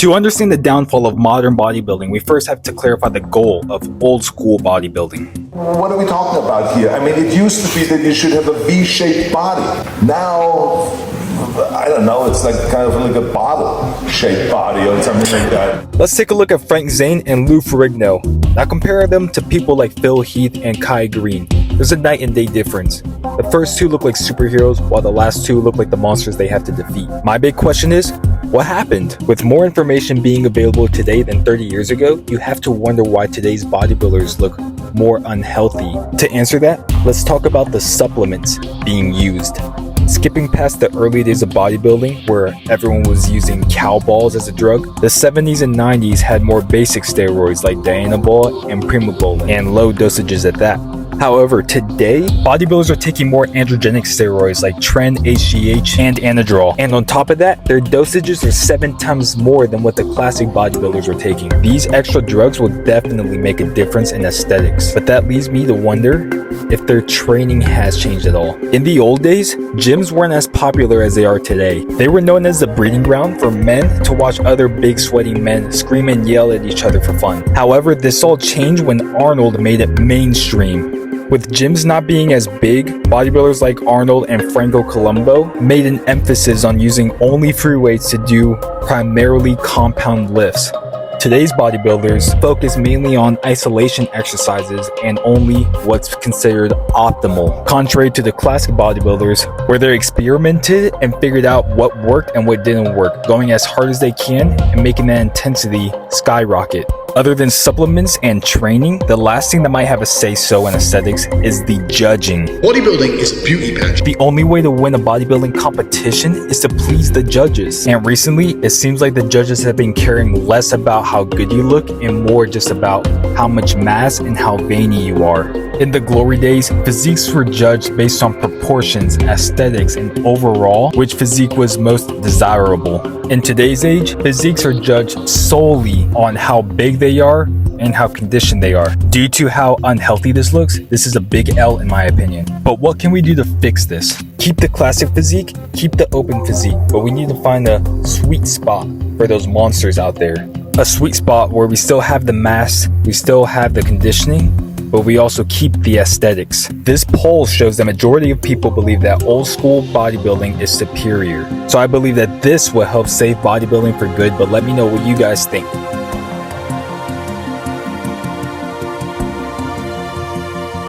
To understand the downfall of modern bodybuilding, we first have to clarify the goal of old school bodybuilding. What are we talking about here? I mean, it used to be that you should have a V-shaped body. Now, I don't know, it's like kind of like a bottle-shaped body or something like that. Let's take a look at Frank Zane and Lou Ferrigno. Now compare them to people like Phil Heath and Kai Green. There's a night and day difference. The first two look like superheroes, while the last two look like the monsters they have to defeat. My big question is, what happened? With more information being available today than 30 years ago, you have to wonder why today's bodybuilders look more unhealthy. To answer that, let's talk about the supplements being used. Skipping past the early days of bodybuilding, where everyone was using cow balls as a drug, the 70s and 90s had more basic steroids like Dianabol and Primabol, and low dosages at that. However, today, bodybuilders are taking more androgenic steroids like Tren, HGH, and Anadrol. And on top of that, their dosages are 7 times more than what the classic bodybuilders are taking. These extra drugs will definitely make a difference in aesthetics. But that leads me to wonder if their training has changed at all. In the old days, gyms weren't as popular as they are today. They were known as the breeding ground for men to watch other big sweaty men scream and yell at each other for fun. However, this all changed when Arnold made it mainstream. With gyms not being as big, bodybuilders like Arnold and Franco Columbu made an emphasis on using only free weights to do primarily compound lifts. Today's bodybuilders focus mainly on isolation exercises and only what's considered optimal, contrary to the classic bodybuilders where they experimented and figured out what worked and what didn't work, going as hard as they can and making that intensity skyrocket. Other than supplements and training, the last thing that might have a say-so in aesthetics is the judging. Bodybuilding is a beauty pageant. The only way to win a bodybuilding competition is to please the judges. And recently, it seems like the judges have been caring less about how good you look and more just about how much mass and how veiny you are. In the glory days, physiques were judged based on proportions, aesthetics, and overall, which physique was most desirable. In today's age, physiques are judged solely on how big they are and how conditioned they are. Due to how unhealthy this looks, this is a big L in my opinion. But what can we do to fix this? Keep the classic physique, keep the open physique, but we need to find a sweet spot for those monsters out there. A sweet spot where we still have the mass, we still have the conditioning, but we also keep the aesthetics. This poll shows the majority of people believe that old school bodybuilding is superior. So I believe that this will help save bodybuilding for good, but let me know what you guys think.